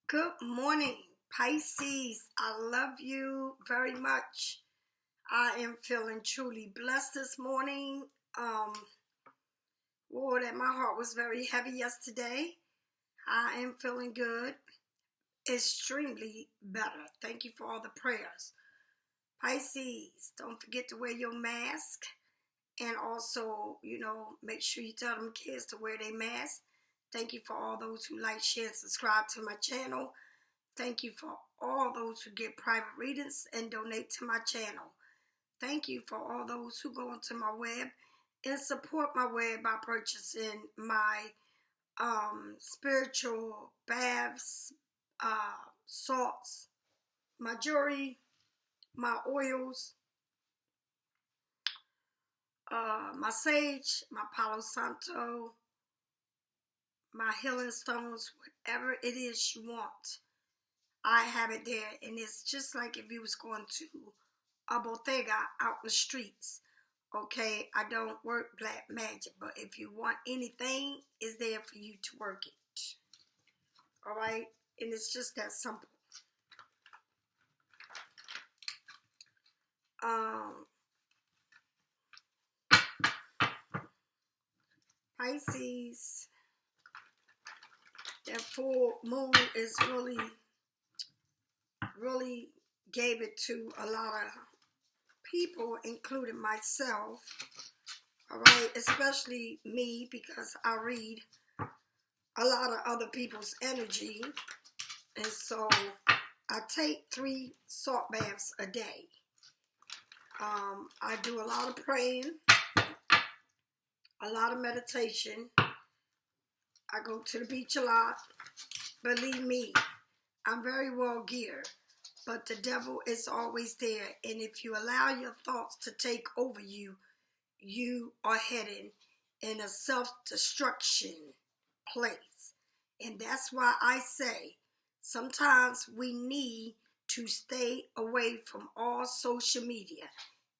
Good morning, Pisces. I love you very much. I am feeling truly blessed this morning. Lord, that my heart was very heavy yesterday. I am feeling good, extremely better. Thank you for all the prayers. Pisces, don't forget to wear your mask. And also, make sure you tell them kids to wear their mask. Thank you for all those who like, share, and subscribe to my channel. Thank you for all those who get private readings and donate to my channel. Thank you for all those who go onto my web and support my web by purchasing my spiritual baths, salts, my jewelry, my oils, my sage, my Palo Santo, my healing stones, whatever it is you want. I have it there, and it's just like if you was going to a bodega out in the streets. Okay, I don't work black magic, but if you want anything, it's there for you to work it. All right, and it's just that simple. Pisces, that full moon is really gave it to a lot of people, including myself. All right, especially me, because I read a lot of other people's energy, and so I take 3 salt baths a day. I do a lot of praying, a lot of meditation. I go to the beach a lot. Believe me, I'm very well geared, but the devil is always there, and if you allow your thoughts to take over you, you are heading in a self-destruction place. And that's why I say sometimes we need to stay away from all social media,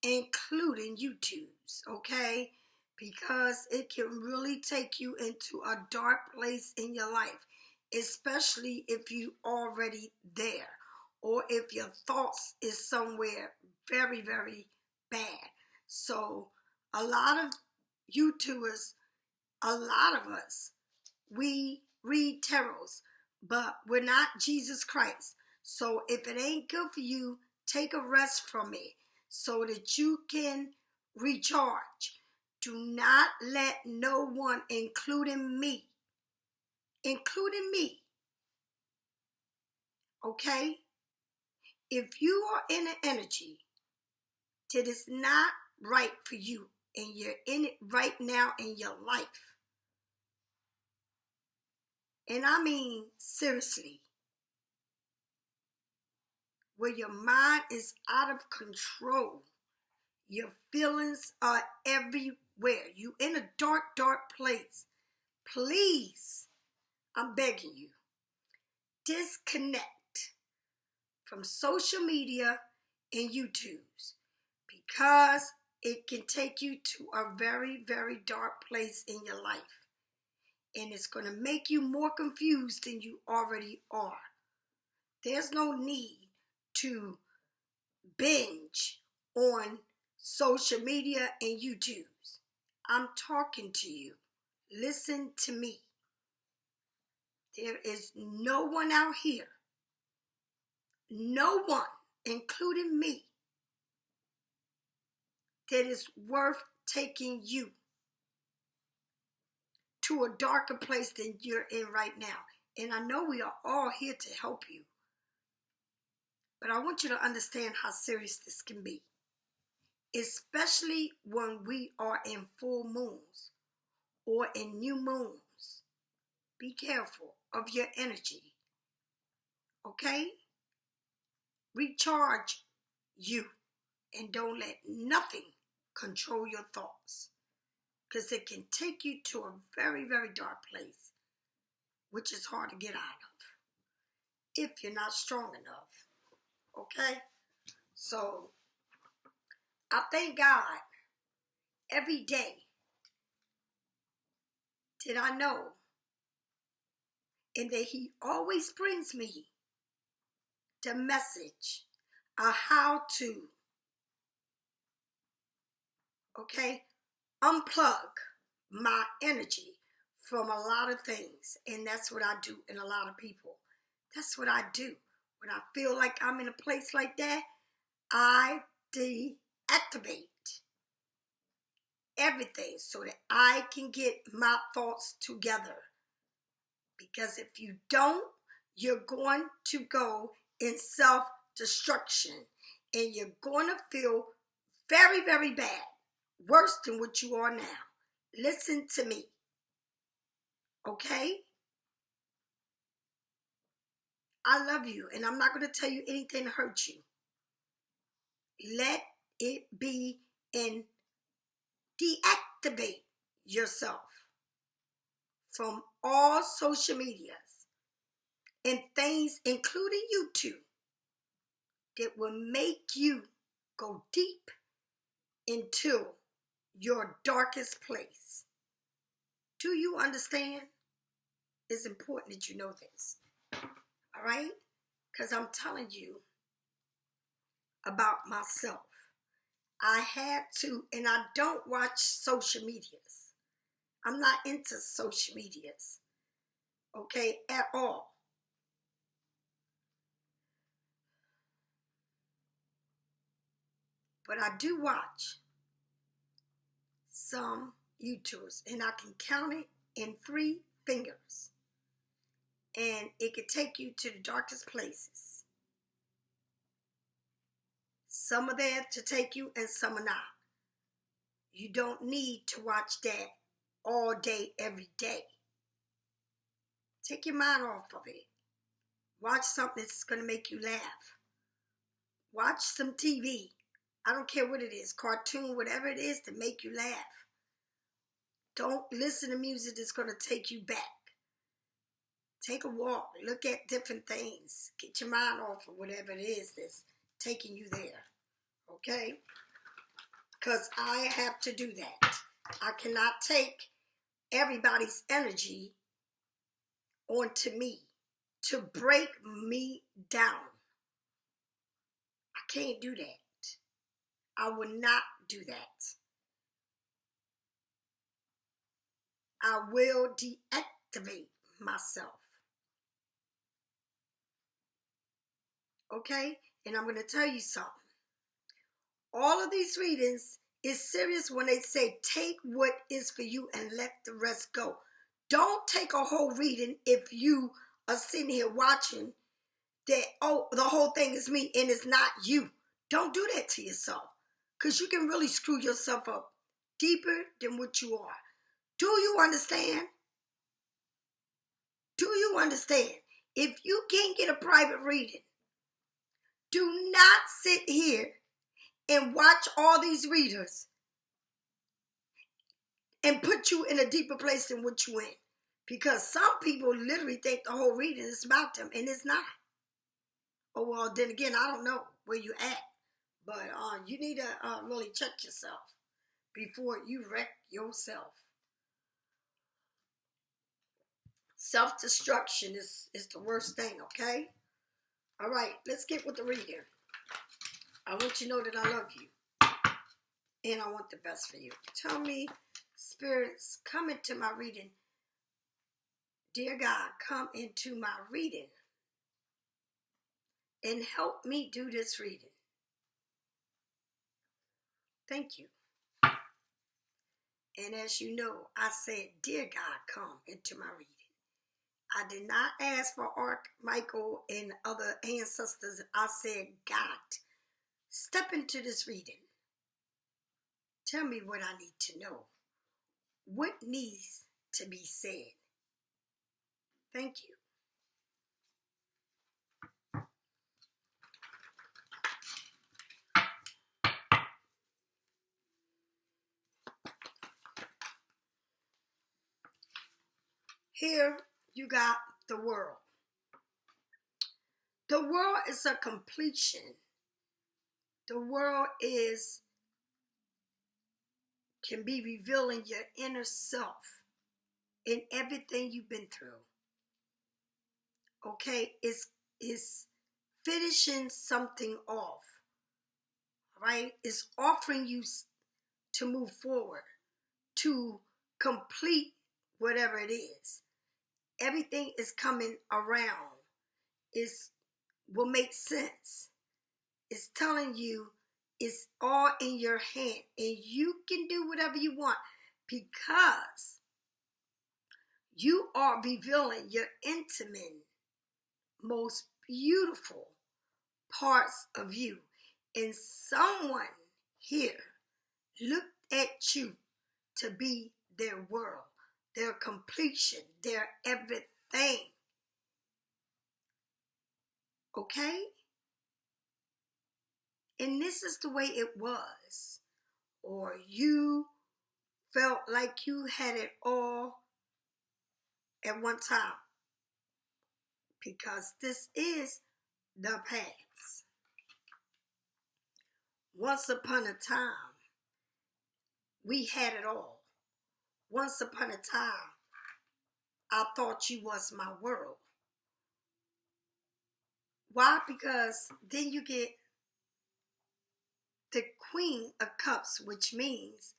including YouTube's, okay? Because it can really take you into a dark place in your life, especially if you already there, or if your thoughts is somewhere very, very bad. So a lot of YouTubers, a lot of us, we read tarots, but we're not Jesus Christ. So if it ain't good for you, take a rest from it so that you can recharge. Do not let no one, including me, okay? If you are in an energy that is not right for you, and you're in it right now in your life, and I mean seriously, where your mind is out of control, your feelings are everywhere, you in a dark, dark place, please, I'm begging you, disconnect from social media and YouTube's, because it can take you to a very, very dark place in your life. And it's going to make you more confused than you already are. There's no need to binge on social media and YouTube's. I'm talking to you. Listen to me. There is no one out here, no one, including me, that is worth taking you to a darker place than you're in right now. And I know we are all here to help you. But I want you to understand how serious this can be. Especially when we are in full moons or in new moons. Be careful of your energy. Okay? Recharge you. And don't let nothing control your thoughts. Because it can take you to a very, very dark place, which is hard to get out of if you're not strong enough. Okay? So, I thank God every day that I know and that he always brings me the message of how to, okay, unplug my energy from a lot of things. And that's what I do in a lot of people. That's what I do. When I feel like I'm in a place like that, I deactivate everything so that I can get my thoughts together. Because if you don't, you're going to go in self-destruction. And you're going to feel very, very bad. Worse than what you are now. Listen to me. Okay? I love you. And I'm not going to tell you anything to hurt you. Let it be and deactivate yourself from all social medias and things, including you.To, that will make you go deep into your darkest place. Do you understand? It's important that you know this. All right? Because I'm telling you about myself. I had to, and I don't watch social medias. I'm not into social medias, okay, at all. But I do watch some YouTubers, and I can count it in 3 fingers. And it could take you to the darkest places. Some are there to take you, and some are not. You don't need to watch that all day, every day. Take your mind off of it. Watch something that's going to make you laugh. Watch some TV. I don't care what it is, cartoon, whatever it is to make you laugh. Don't listen to music that's going to take you back. Take a walk. Look at different things. Get your mind off of whatever it is that's taking you there. Okay? Because I have to do that. I cannot take everybody's energy onto me to break me down. I can't do that. I will not do that. I will deactivate myself. Okay? And I'm going to tell you something. All of these readings is serious when they say take what is for you and let the rest go. Don't take a whole reading if you are sitting here watching that, oh, the whole thing is me and it's not you. Don't do that to yourself, because you can really screw yourself up deeper than what you are. Do you understand? Do you understand? If you can't get a private reading, do not sit here and watch all these readers and put you in a deeper place than what you in. Because some people literally think the whole reading is about them, and it's not. Oh, well, then again, I don't know where you at. But you need to really check yourself before you wreck yourself. Self-destruction is the worst thing, okay? All right, let's get with the reading. I want you to know that I love you. And I want the best for you. Tell me, spirits, come into my reading. Dear God, come into my reading. And help me do this reading. Thank you. And as you know, I said, dear God, come into my reading. I did not ask for Michael and other ancestors. I said, God, step into this reading. Tell me what I need to know. What needs to be said? Thank you. Here you got the world. The world is a completion. The world can be revealing your inner self in everything you've been through. okay, is finishing something off, right? It's offering you to move forward, to complete whatever it is. Everything is coming around. Will make sense. It's telling you it's all in your hand and you can do whatever you want because you are revealing your intimate, most beautiful parts of you. And someone here looked at you to be their world, their completion, their everything. Okay? And this is the way it was. Or you felt like you had it all at one time. Because this is the past. Once upon a time, we had it all. Once upon a time, I thought you was my world. Why? Because then you get the Queen of Cups, which means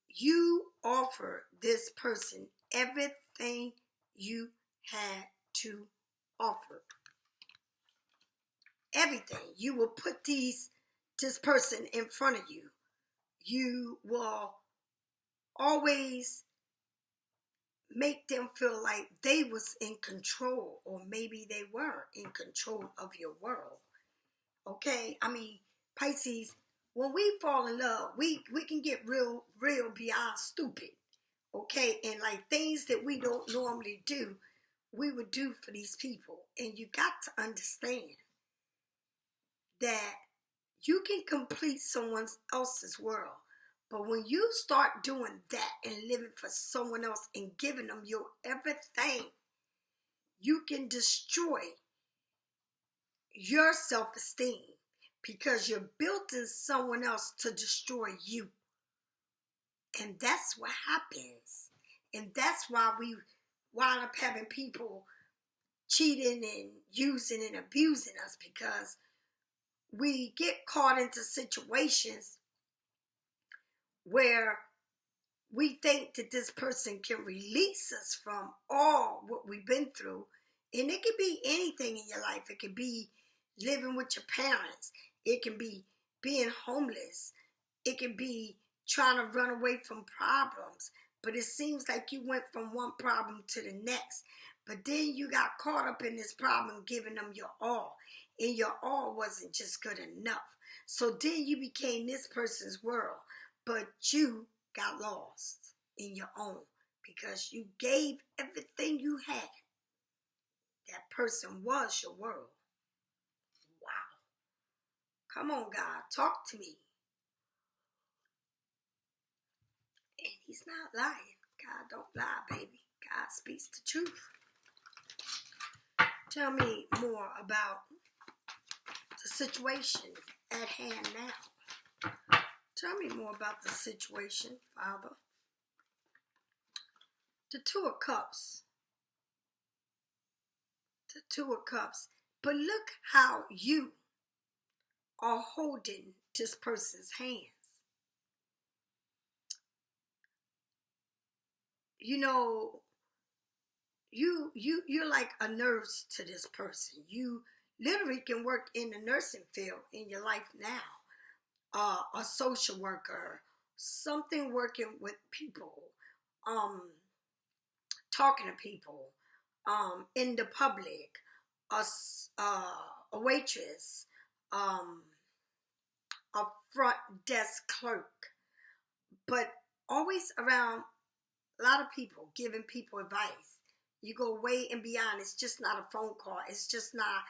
you offer this person everything you had to offer. Everything. You will put this person in front of you. You will always make them feel like they was in control, or maybe they were in control of your world. Okay? I mean, Pisces, when we fall in love, we can get real beyond stupid. Okay? And like things that we don't normally do, we would do for these people. And you got to understand that you can complete someone else's world. But when you start doing that and living for someone else and giving them your everything, you can destroy your self-esteem because you're building someone else to destroy you. And that's what happens. And that's why we wind up having people cheating and using and abusing us, because we get caught into situations where we think that this person can release us from all what we've been through. And it could be anything in your life. It could be living with your parents. It can be being homeless. It can be trying to run away from problems. But it seems like you went from one problem to the next. But then you got caught up in this problem, giving them your all. And your all wasn't just good enough. So then you became this person's world. But you got lost in your own because you gave everything you had. That person was your world. Wow. Come on, God. Talk to me. And he's not lying. God don't lie, baby. God speaks the truth. Tell me more about the situation at hand now. Tell me more about the situation, Father. The Two of Cups. The Two of Cups. But look how you are holding this person's hands. You know, you're like a nurse to this person. You literally can work in the nursing field in your life now. A social worker, something working with people, talking to people, in the public, a waitress, a front desk clerk, but always around a lot of people, giving people advice. You go way and beyond. It's just not a phone call. It's just not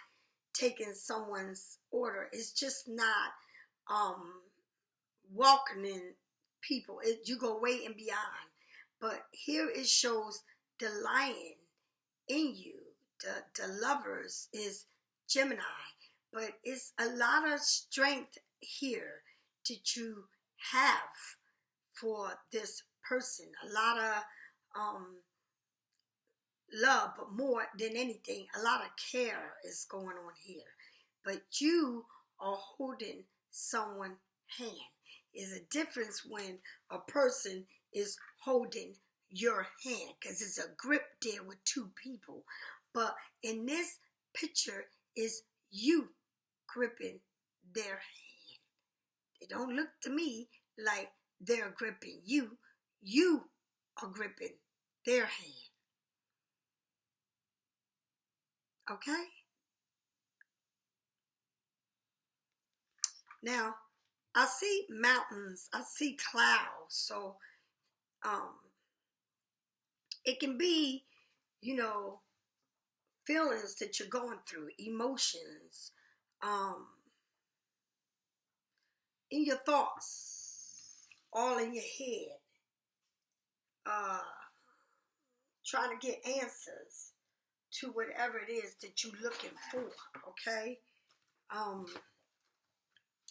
taking someone's order. It's just not welcoming people. You go way and beyond. But here it shows the lion in you. The lovers is Gemini. But it's a lot of strength here that you have for this person. A love, but more than anything, a lot of care is going on here. But you are holding someone's hand. Is a difference when a person is holding your hand, because it's a grip there with two people. But in this picture is you gripping their hand. It don't look to me like they're gripping you. You are gripping their hand. Okay? Now, I see mountains, I see clouds, so it can be, feelings that you're going through, emotions, in your thoughts, all in your head, trying to get answers to whatever it is that you're looking for, okay?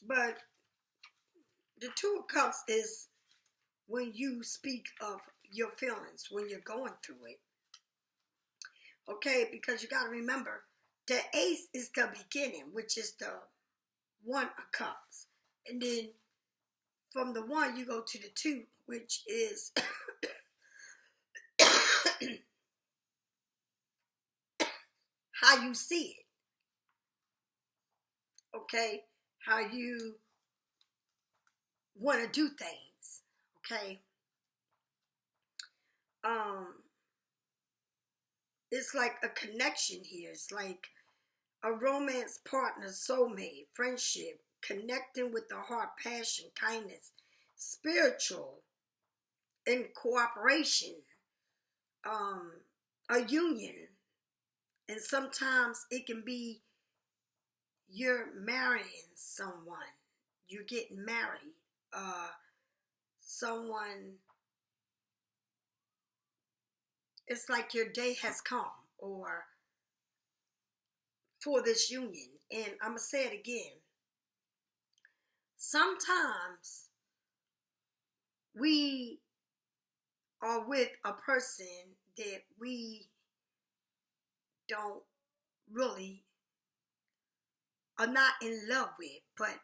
But the Two of Cups is when you speak of your feelings, when you're going through it. Okay, because you got to remember, the Ace is the beginning, which is the One of Cups. And then from the one, you go to the two, which is how you see it. Okay, how you want to do things. Okay. It's like a connection here. It's like a romance partner, soulmate, friendship, connecting with the heart, passion, kindness, spiritual, and cooperation, a union. And sometimes it can be you're marrying someone, you're getting married, someone, it's like your day has come, or for this union. And I'm going to say it again. Sometimes we are with a person that we don't really are not in love with, but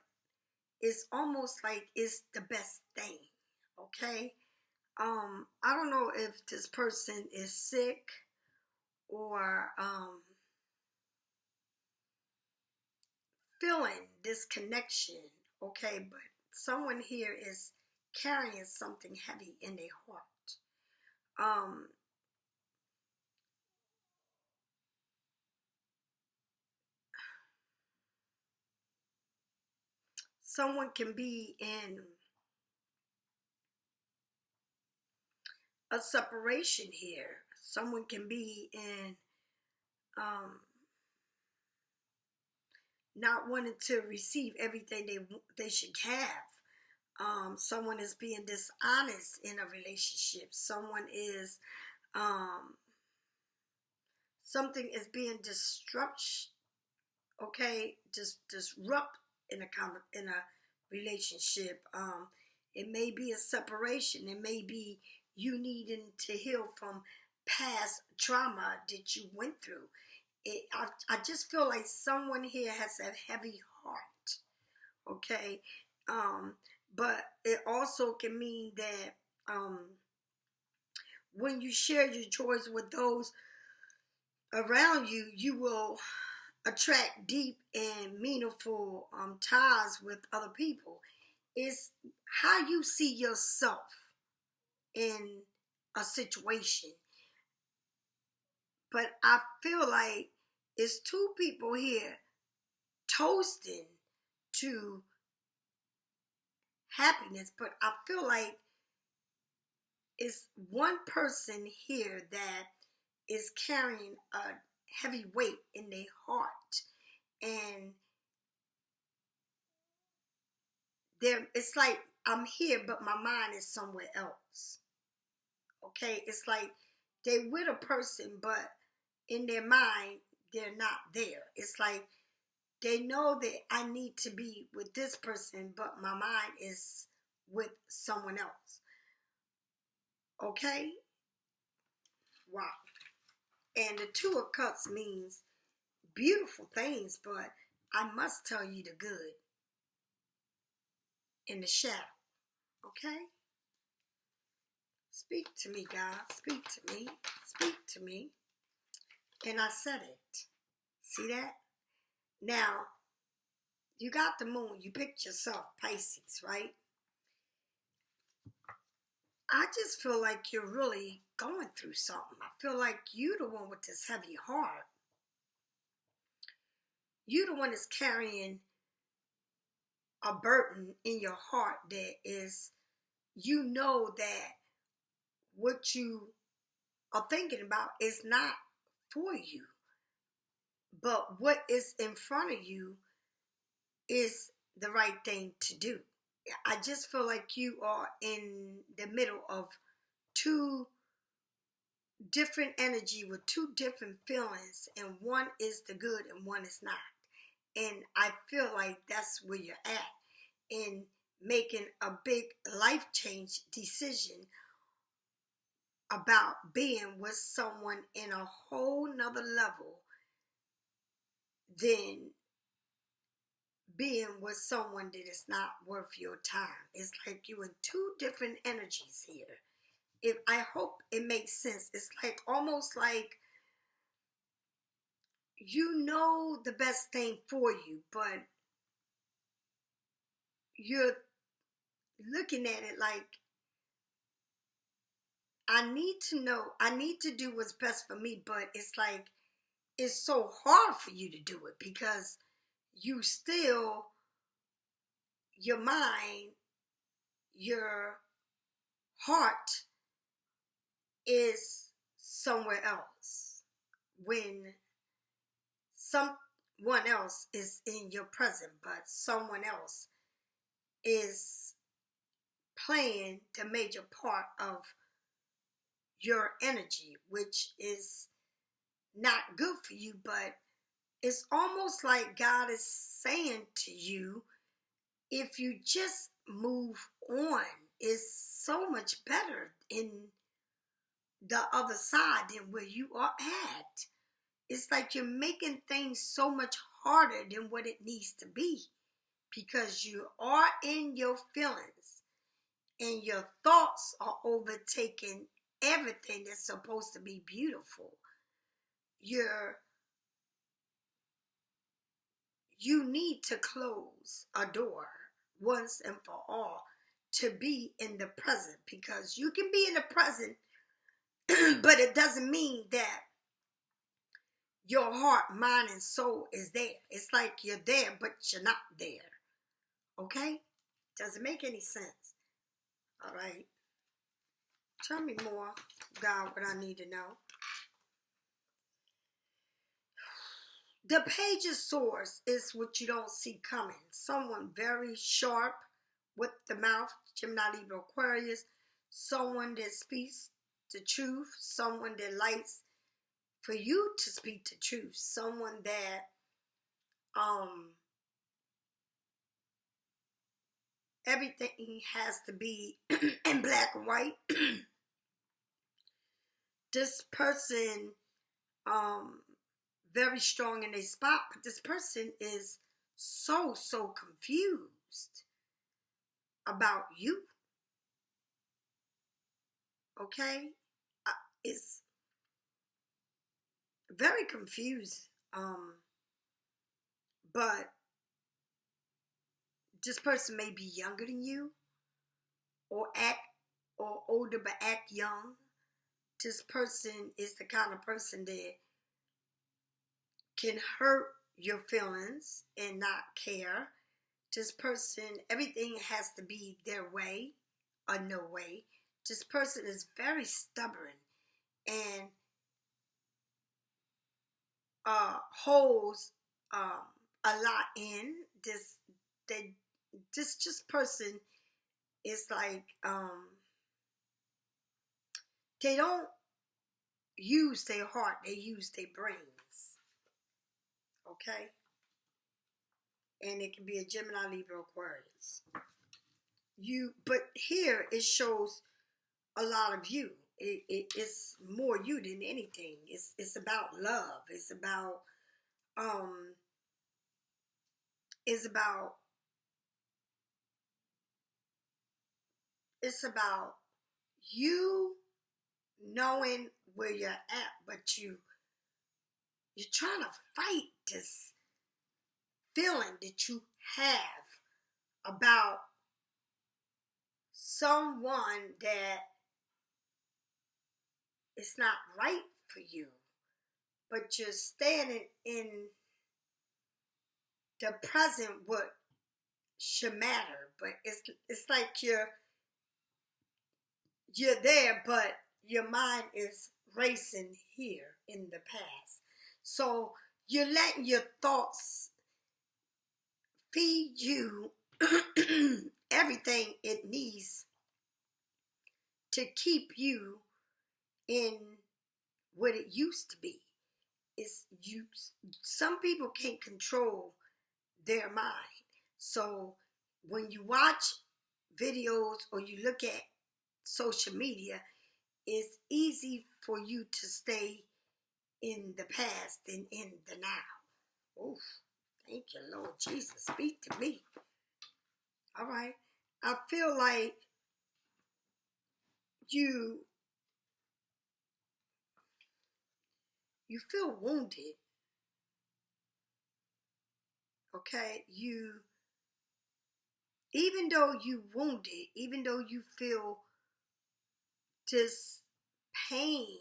it's almost like it's the best thing. Okay? I don't know if this person is sick or feeling this connection, okay, but someone here is carrying something heavy in their heart. Someone can be in a separation here. Someone can be in not wanting to receive everything they should have. Someone is being dishonest in a relationship. Something is being disrupt in a relationship. It may be a separation. It may be you needing to heal from past trauma that you went through. I just feel like someone here has a heavy heart, okay? But it also can mean that when you share your joys with those around you, you will attract deep and meaningful ties with other people. It's how you see yourself in a situation. But I feel like it's two people here toasting to happiness, but I feel like it's one person here that is carrying a heavy weight in their heart, and it's like I'm here but my mind is somewhere else. Okay, it's like they with a person but in their mind they're not there. It's like they know that I need to be with this person but my mind is with someone else. Okay? Wow. And the Two of Cups means beautiful things, but I must tell you the good in the shadow. Okay? Speak to me, God. Speak to me. Speak to me. And I said it. See that? Now, you got the moon. You picked yourself, Pisces, right? I just feel like you're really going through something. I feel like you're the one with this heavy heart. You're the one that's carrying a burden in your heart that is, you know that what you are thinking about is not for you. But what is in front of you is the right thing to do. I just feel like you are in the middle of two different energy with two different feelings, and one is the good and one is not. And I feel like that's where you're at in making a big life change decision about being with someone in a whole nother level than being with someone that is not worth your time. It's like you're in two different energies here. I hope it makes sense. It's like almost like you know the best thing for you, but you're looking at it like, I need to know, I need to do what's best for me, but it's like, it's so hard for you to do it because you still, your mind, your heart is somewhere else when someone else is in your present, but someone else is playing the major part of your energy, which is not good for you. But it's almost like God is saying to you, if you just move on, it's so much better in the other side than where you are at. It's like you're making things so much harder than what it needs to be because you are in your feelings and your thoughts are overtaking everything that's supposed to be beautiful. You need to close a door once and for all to be in the present, because you can be in the present but it doesn't mean that your heart, mind, and soul is there. It's like you're there, but you're not there. Okay? Doesn't make any sense. All right. Tell me more, God, what I need to know. The Page of Swords is what you don't see coming. Someone very sharp with the mouth, Gemini, Libra, Aquarius. Someone that speaks the truth. Someone that likes for you to speak the truth. Someone that everything has to be in black and white. This person very strong in their spot, but this person is so confused about you. Okay? It's very confused. But this person may be younger than you, or older but act young. This person is the kind of person that can hurt your feelings and not care. This person, everything has to be their way or no way. This person is very stubborn and holds a lot in this. This person is like they don't use their heart, they use their brains. Okay? And it can be a Gemini, Libra, Aquarius. But here it shows a lot of you. It's more you than anything. It's about love. It's about um it's about it's about you knowing where you're at, but you're trying to fight this feeling that you have about someone that is not right for you, but you're standing in the present what should matter. But it's like you're there, but your mind is racing here in the past. So you're letting your thoughts feed you everything it needs to keep you in what it used to be. It's you. Some people can't control their mind. So when you watch videos or you look at social media, it's easy for you to stay in the past than in the now. Oof. Thank you, Lord Jesus. Speak to me. All right. I feel like you feel wounded. Okay? Even though you wounded, even though you feel this pain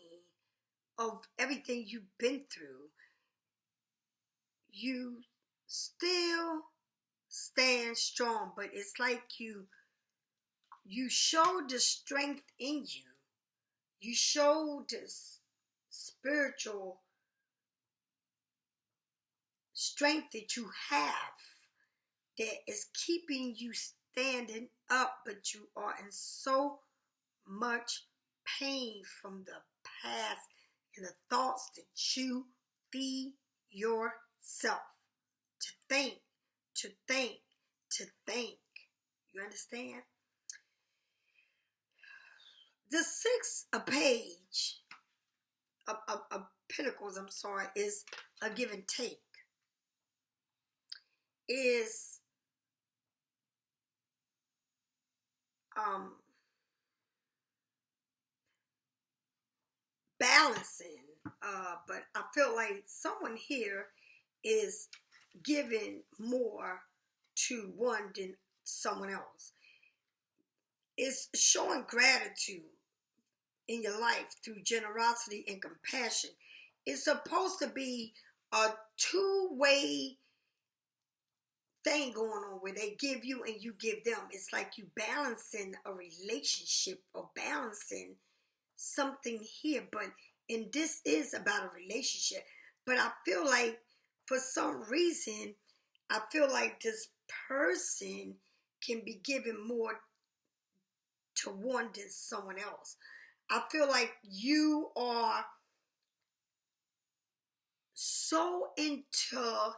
of everything you've been through, you still stand strong. But it's like you show the strength in you. You show this spiritual strength that you have that is keeping you standing up, but you are in so much pain from the past and the thoughts that you feed yourself to think, to think, to think. You understand? The six of page of pentacles, I'm sorry, is a give and take. Is balancing, but I feel like someone here is giving more to one than someone else. It's showing gratitude in your life through generosity and compassion. It's supposed to be a two-way thing going on where they give you and you give them. It's like you balancing a relationship or balancing something here, and this is about a relationship. But I feel like for some reason, I feel like this person can be given more to one than someone else. I feel like you are so into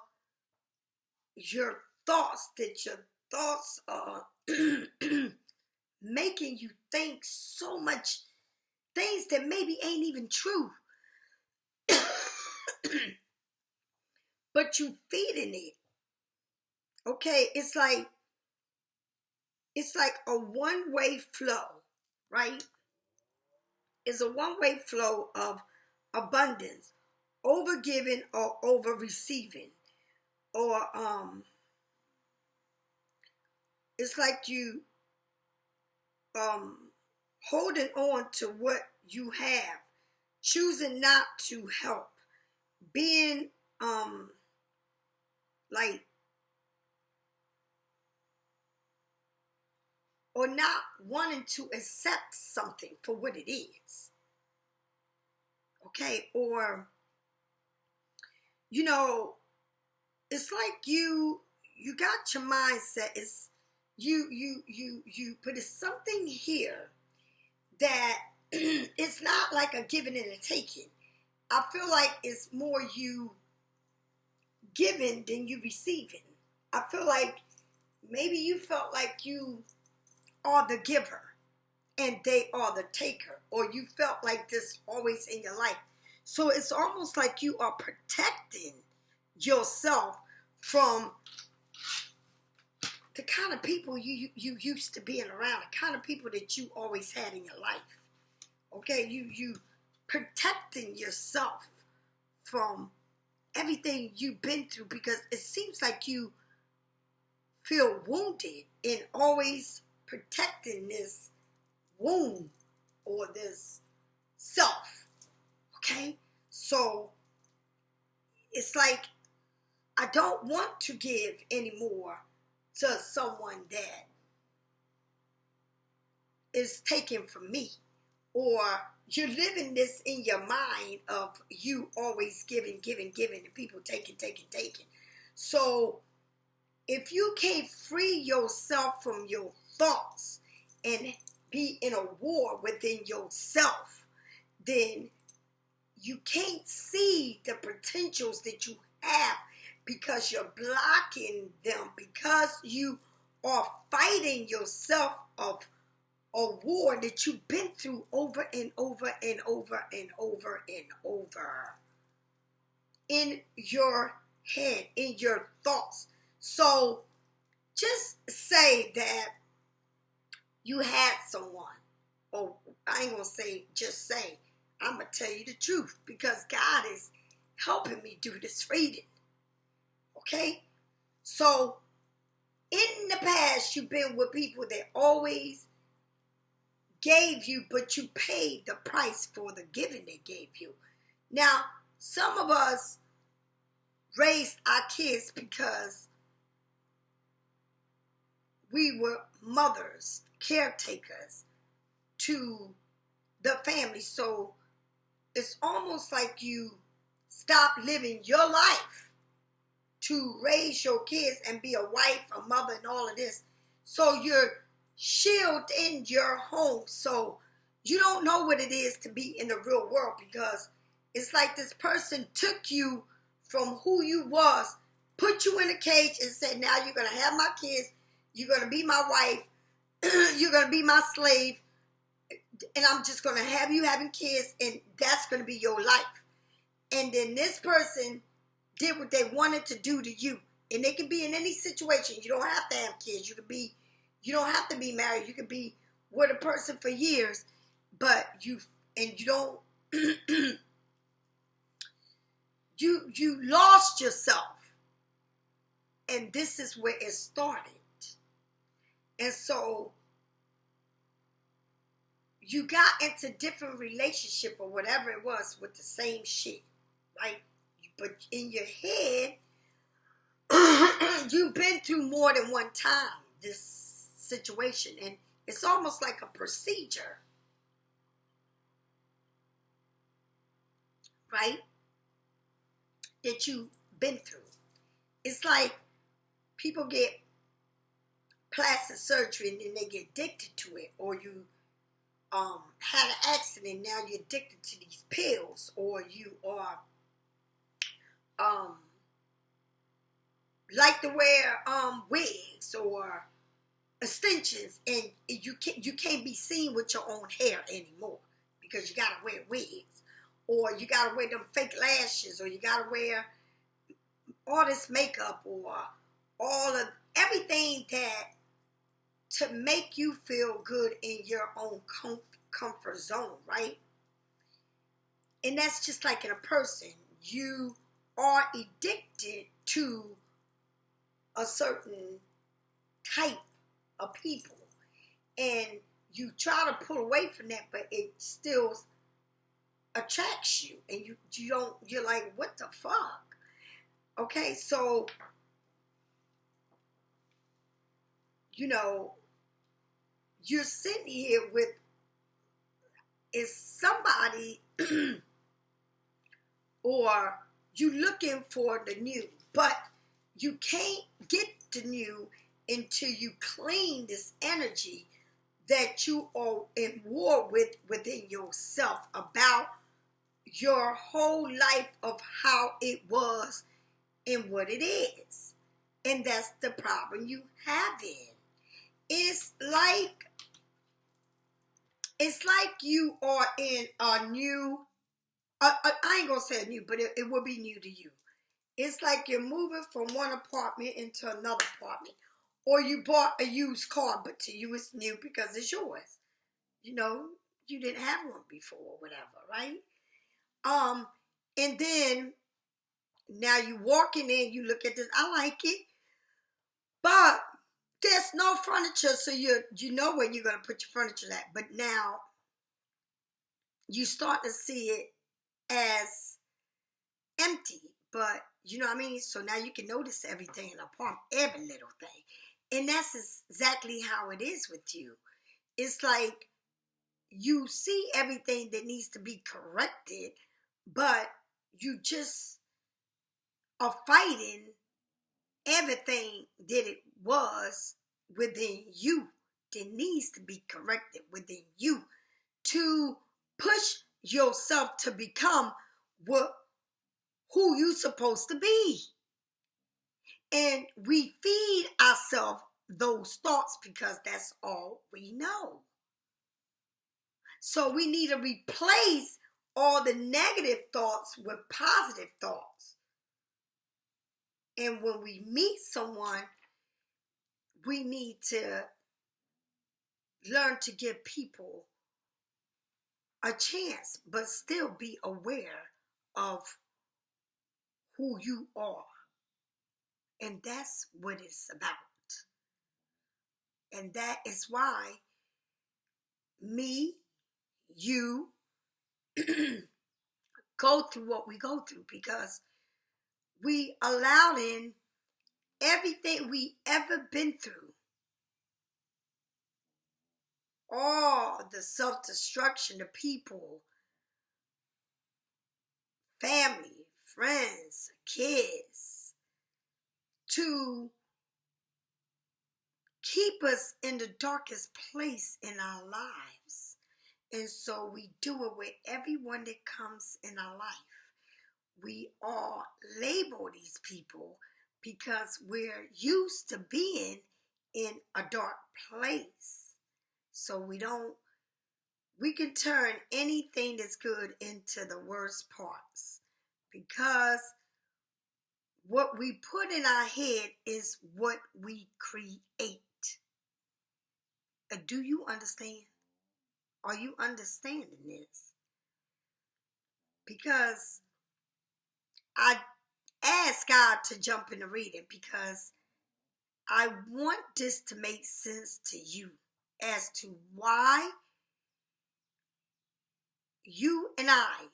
your thoughts that your thoughts are making you think so much things that maybe ain't even true. But you feeding it. Okay, it's like a one-way flow, right? It's a one-way flow of abundance, over giving or over receiving. Or it's like you holding on to what you have, choosing not to help, being like, or not wanting to accept something for what it is. Okay, or it's like you got your mindset. It's but it's something here that it's not like a giving and a taking. I feel like it's more you giving than you receiving. I feel like maybe you felt like you are the giver and they are the taker, or you felt like this always in your life. So it's almost like you are protecting yourself from the kind of people you used to being around, the kind of people that you always had in your life. Okay, you protecting yourself from everything you've been through, because it seems like you feel wounded and always protecting this wound or this self. Okay, so it's like I don't want to give anymore to someone that is taken from me, or you're living this in your mind of you always giving, and people taking. So if you can't free yourself from your thoughts and be in a war within yourself, then you can't see the potentials that you have, because you're blocking them, because you are fighting yourself of a war that you've been through over and over and over and over and over in your head, in your thoughts. So just say that you had someone, or I ain't gonna say just say, I'm gonna tell you the truth, because God is helping me do this reading. Okay? So in the past, you've been with people that always gave you, but you paid the price for the giving they gave you. Now, some of us raised our kids because we were mothers, caretakers to the family. So it's almost like you stop living your life to raise your kids and be a wife, a mother, and all of this. So you're shielded in your home. So you don't know what it is to be in the real world, because it's like this person took you from who you was, put you in a cage, and said, now you're going to have my kids, you're going to be my wife, you're going to be my slave, and I'm just going to have you having kids, and that's going to be your life. And then this person did what they wanted to do to you. And they can be in any situation. You don't have to have kids. You don't have to be married. You can be with a person for years, but you don't you lost yourself. And this is where it started. And so you got into different relationship or whatever it was with the same shit, right? But in your head, you've been through more than one time this situation, and it's almost like a procedure, right? That you've been through. It's like people get plastic surgery and then they get addicted to it, or you had an accident, now you're addicted to these pills, or you are like to wear wigs or extensions, and you can't be seen with your own hair anymore because you gotta wear wigs, or you gotta wear them fake lashes, or you gotta wear all this makeup, or all of everything that to make you feel good in your own comfort zone, right? And that's just like in a person. You are addicted to a certain type of people, and you try to pull away from that, but it still attracts you, and you're like, what the fuck? Okay, so you're sitting here with is somebody or you looking for the new, but you can't get the new until you clean this energy that you are in war with within yourself about your whole life of how it was and what it is. And that's the problem you have in. It's like It's like you are in a new, I ain't gonna say new, but it will be new to you. It's like you're moving from one apartment into another apartment. Or you bought a used car, but to you it's new because it's yours. You know, you didn't have one before or whatever, right? And then now you walking in, you look at this, I like it, but there's no furniture, so you know where you're gonna put your furniture at. But now you start to see it as empty, but you know what I mean? So now you can notice everything in the apartment, every little thing. And that's exactly how it is with you. It's like you see everything that needs to be corrected, but you just are fighting everything that it was within you that needs to be corrected within you to push yourself to become who you supposed to be. And we feed ourselves those thoughts because that's all we know. So we need to replace all the negative thoughts with positive thoughts. And when we meet someone, we need to learn to give people a chance, but still be aware of who you are. And that's what it's about. And that is why me, you, go through what we go through, because we allowed in everything we ever been through. All the self-destruction, the people, family, friends, kids, to keep us in the darkest place in our lives. And so we do it with everyone that comes in our life. We all label these people because we're used to being in a dark place. So we can turn anything that's good into the worst parts, because what we put in our head is what we create. Do you understand? Are you understanding this? Because I asked God to jump in the reading because I want this to make sense to you as to why you and I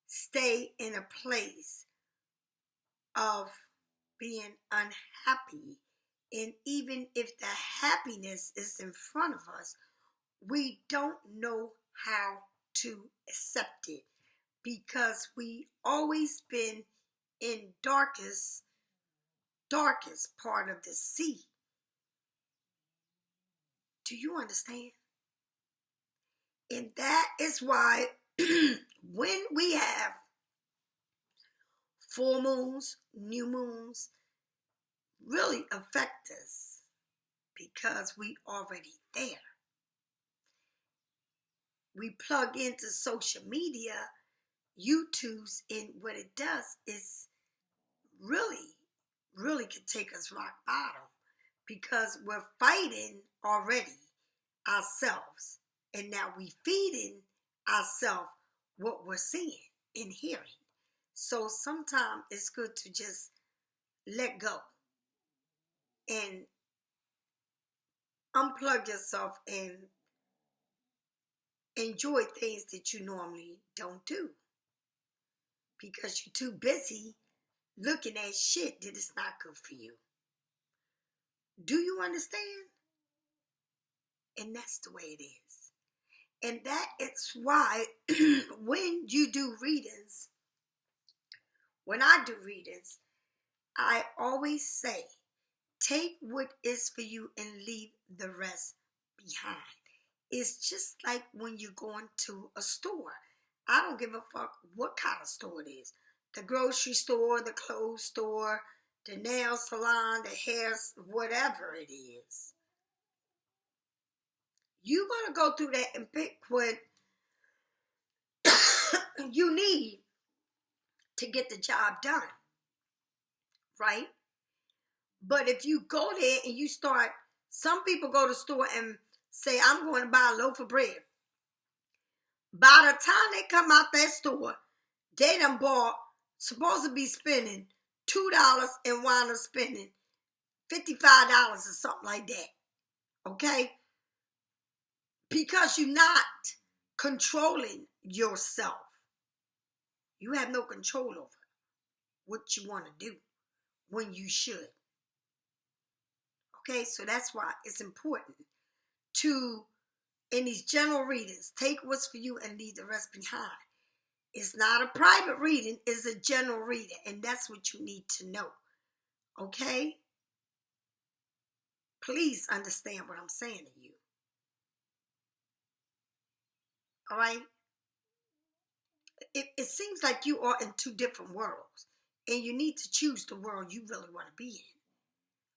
stay in a place of being unhappy. And even if the happiness is in front of us, we don't know how to accept it because we always been in darkest part of the sea. Do you understand? And that is why when we have full moons, new moons, really affect us because we already there. We plug into social media, U2's, and what it does is really could take us rock bottom because we're fighting already ourselves, and now we feeding ourselves what we're seeing and hearing. So sometimes it's good to just let go and unplug yourself and enjoy things that you normally don't do because you're too busy looking at shit that is not good for you. Do you understand? And that's the way it is. And that is why when you do readings, when I do readings, I always say, take what is for you and leave the rest behind. It's just like when you're going to a store. I don't give a fuck what kind of store it is. The grocery store, the clothes store, the nail salon, the hair, whatever it is. you're going to go through that and pick what you need to get the job done, right? But if you go there and you start, some people go to the store and say, I'm going to buy a loaf of bread. By the time they come out that store, they done bought, supposed to be spending $2 and wind up spending $55 or something like that. Okay? Because you're not controlling yourself. You have no control over what you want to do when you should. Okay? So that's why it's important to, in these general readings, take what's for you and leave the rest behind. It's not a private reading, it's a general reading, and that's what you need to know. Okay? Please understand what I'm saying to you. All right? It seems like you are in two different worlds, and you need to choose the world you really want to be in.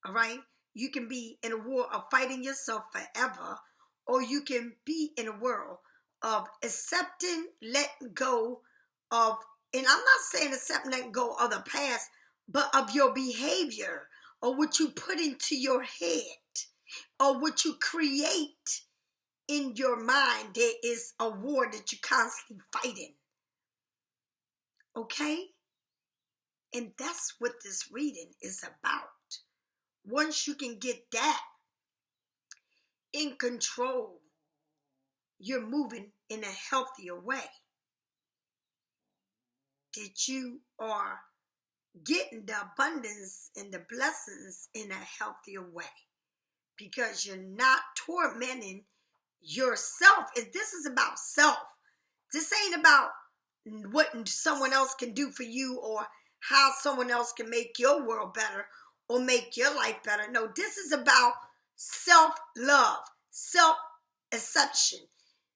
All right? You can be in a war of fighting yourself forever, or you can be in a world of accepting, letting go of, and I'm not saying accepting, letting go of the past, but of your behavior, or what you put into your head, or what you create in your mind. There is a war that you're constantly fighting. Okay? And that's what this reading is about. Once you can get that in control, you're moving in a healthier way. That you are getting the abundance and the blessings in a healthier way. Because you're not tormenting yourself. This is about self. This ain't about what someone else can do for you or how someone else can make your world better or make your life better. No, this is about self-love, self-acceptance,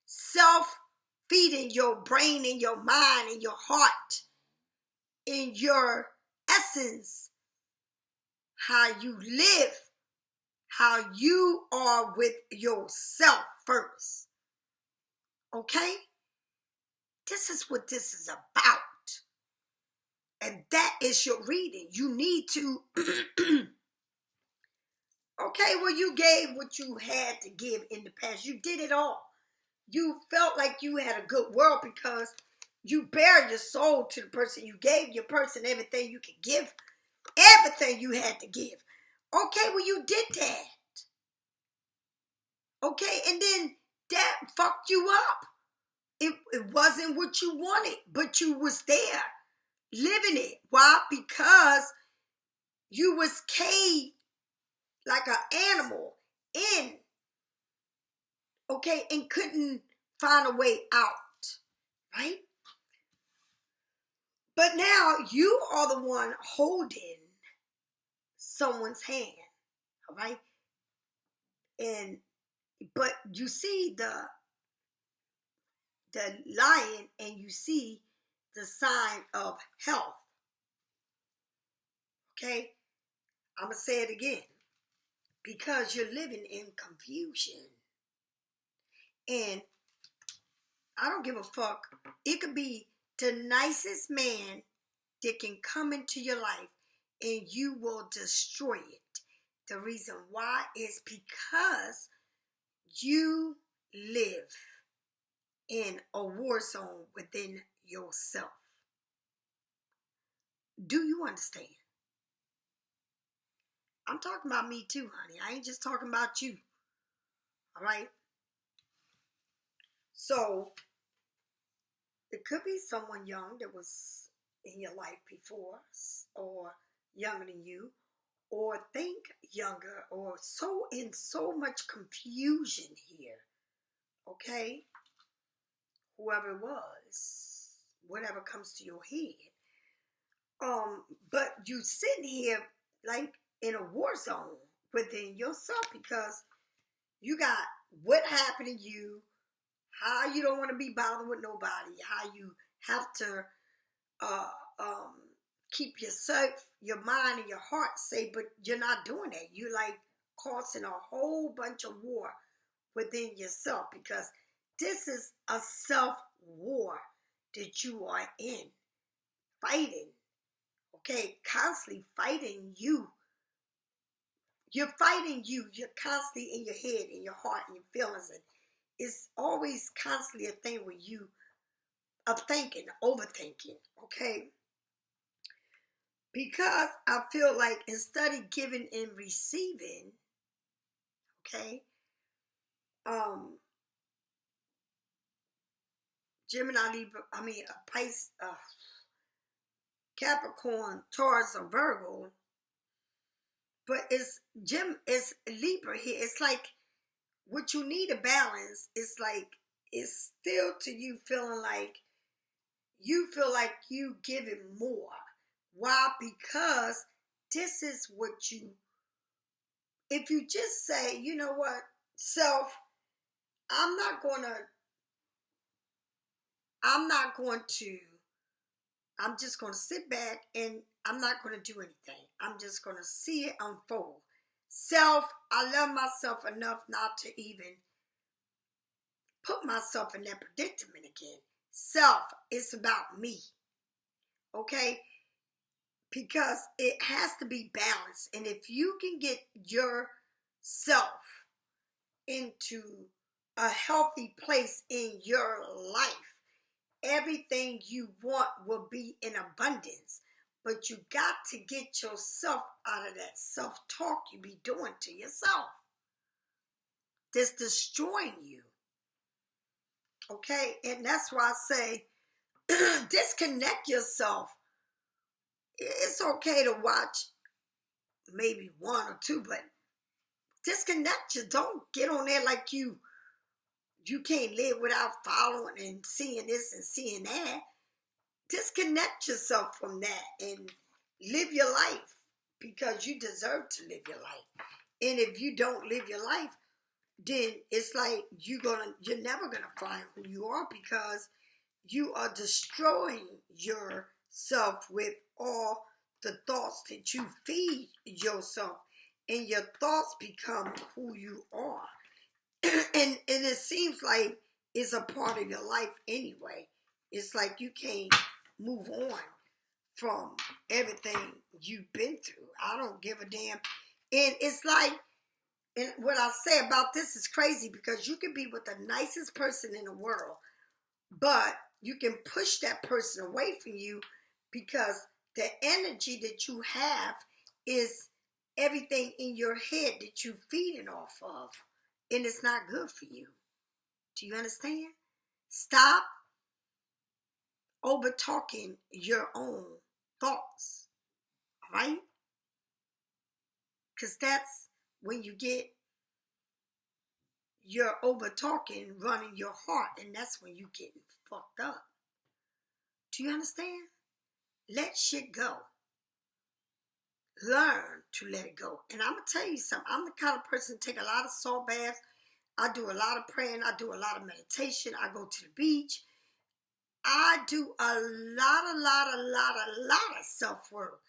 self-feeding your brain and your mind and your heart, in your essence, how you live, how you are with yourself first. Okay? This is what this is about. And that is your reading. You need to, okay, well, you gave what you had to give in the past. You did it all. You felt like you had a good world because you bared your soul to the person. You gave your person everything you could give, everything you had to give. Okay, well, you did that. Okay, and then that fucked you up. It wasn't what you wanted, but you was there, living it. Why? Because you was caged like an animal in, okay, and couldn't find a way out, right? But now you are the one holding someone's hand, all right? But you see the lion and you see the sign of health. Okay? I'm going to say it again. Because you're living in confusion. And I don't give a fuck. It could be the nicest man that can come into your life and you will destroy it. The reason why is because you live in a war zone within yourself. Do you understand? I'm talking about me too, honey. I ain't just talking about you. All right? So, it could be someone young that was in your life before, or younger than you, or think younger, or in so much confusion here. Okay? Whoever it was, whatever comes to your head. But you sitting here like in a war zone within yourself because you got what happened to you, how you don't want to be bothered with nobody, how you have to keep yourself, your mind and your heart safe, but you're not doing that. You're like causing a whole bunch of war within yourself, because this is a self-war that you are in, fighting, okay? Constantly fighting you. You're fighting you. You're constantly in your head, in your heart, in your feelings. And it's always constantly a thing where you are thinking, overthinking, okay? Because I feel like instead of giving and receiving, okay, Gemini, Libra, Pisces, Capricorn, Taurus, or Virgo, but it's Libra here. It's like what you need to balance. It's like it's still to you feeling like you feel like you giving more. Why? Because this is what you. If you just say, you know what, self, I'm not going to. I'm just going to sit back and I'm not going to do anything. I'm just going to see it unfold. Self, I love myself enough not to even put myself in that predicament again. Self, it's about me. Okay? Because it has to be balanced. And if you can get yourself into a healthy place in your life, everything you want will be in abundance. But you got to get yourself out of that self-talk you be doing to yourself. That's destroying you. Okay? And that's why I say, disconnect yourself. It's okay to watch maybe one or two, but disconnect you. Don't get on there like you can't live without following and seeing this and seeing that. Disconnect yourself from that and live your life, because you deserve to live your life. And if you don't live your life, then it's like you're never gonna find who you are, because you are destroying yourself with all the thoughts that you feed yourself, and your thoughts become who you are. and it seems like it's a part of your life anyway. It's like you can't move on from everything you've been through. I don't give a damn. And it's like, and what I say about this is crazy, because you can be with the nicest person in the world, but you can push that person away from you, because the energy that you have is everything in your head that you're feeding off of. And it's not good for you. Do you understand? Stop over talking your own thoughts. All right? Because that's when you get your over talking running your heart, and that's when you getting fucked up. Do you understand? Let shit go. Learn to let it go. And I'm going to tell you something. I'm the kind of person to take a lot of salt baths. I do a lot of praying. I do a lot of meditation. I go to the beach. I do a lot of self-work.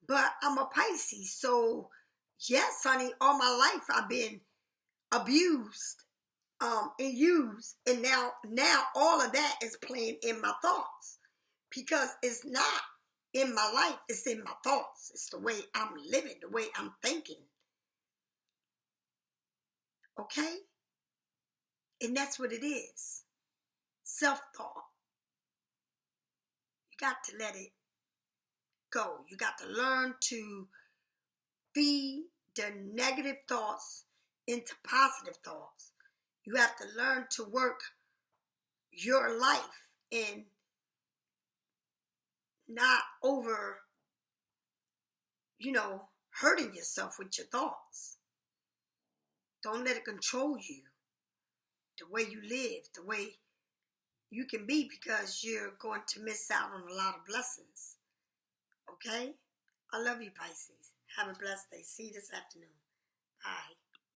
But I'm a Pisces. So, yes, honey, all my life I've been abused and used. And now all of that is playing in my thoughts. Because it's not in my life, it's in my thoughts. It's the way I'm living, the way I'm thinking. Okay? And that's what it is. Self-thought. You got to let it go. You got to learn to feed the negative thoughts into positive thoughts. You have to learn to work your life and not over, hurting yourself with your thoughts. Don't let it control you. The way you live, the way you can be, because you're going to miss out on a lot of blessings. Okay? I love you, Pisces. Have a blessed day. See you this afternoon. Bye.